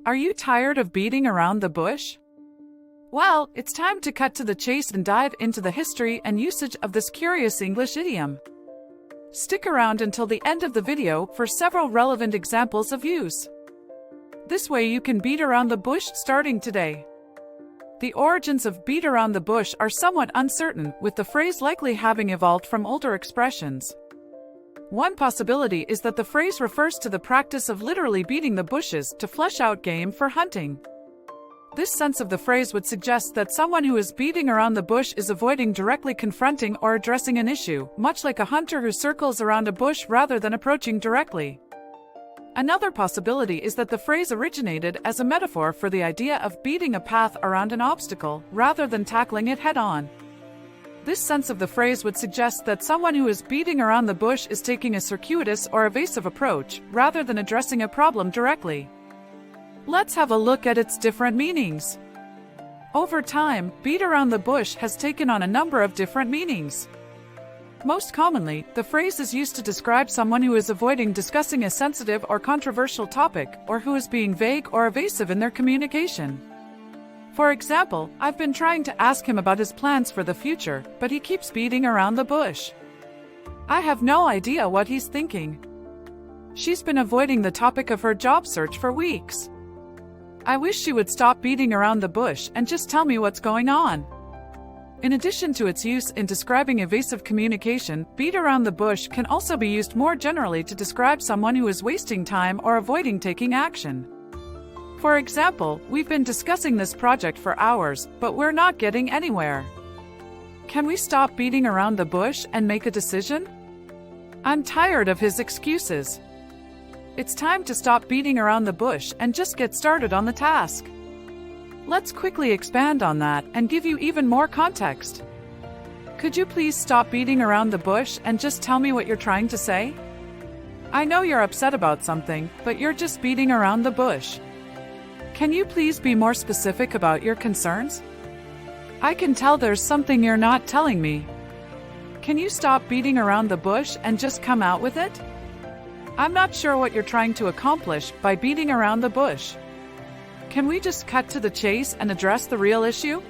Are you tired of beating around the bush? Well, it's time to cut to the chase and dive into the history and usage of this curious English idiom. Stick around until the end of the video for several relevant examples of use. This way you can beat around the bush starting today. The origins of beat around the bush are somewhat uncertain, with the phrase likely having evolved from older expressions. One possibility is that the phrase refers to the practice of literally beating the bushes to flesh out game for hunting. This sense of the phrase would suggest that someone who is beating around the bush is avoiding directly confronting or addressing an issue, much like a hunter who circles around a bush rather than approaching directly. Another possibility is that the phrase originated as a metaphor for the idea of beating a path around an obstacle, rather than tackling it head-on. This sense of the phrase would suggest that someone who is beating around the bush is taking a circuitous or evasive approach, rather than addressing a problem directly. Let's have a look at its different meanings. Over time, beat around the bush has taken on a number of different meanings. Most commonly, the phrase is used to describe someone who is avoiding discussing a sensitive or controversial topic, or who is being vague or evasive in their communication. For example, I've been trying to ask him about his plans for the future, but he keeps beating around the bush. I have no idea what he's thinking. She's been avoiding the topic of her job search for weeks. I wish she would stop beating around the bush and just tell me what's going on. In addition to its use in describing evasive communication, beat around the bush can also be used more generally to describe someone who is wasting time or avoiding taking action. For example, we've been discussing this project for hours, but we're not getting anywhere. Can we stop beating around the bush and make a decision? I'm tired of his excuses. It's time to stop beating around the bush and just get started on the task. Let's quickly expand on that and give you even more context. Could you please stop beating around the bush and just tell me what you're trying to say? I know you're upset about something, but you're just beating around the bush. Can you please be more specific about your concerns? I can tell there's something you're not telling me. Can you stop beating around the bush and just come out with it? I'm not sure what you're trying to accomplish by beating around the bush. Can we just cut to the chase and address the real issue?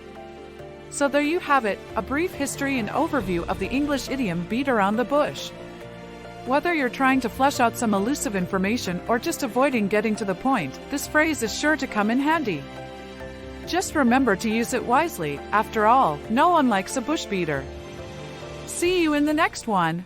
So there you have it, a brief history and overview of the English idiom beat around the bush. Whether you're trying to flesh out some elusive information or just avoiding getting to the point, this phrase is sure to come in handy. Just remember to use it wisely. After all, no one likes a bush beater. See you in the next one.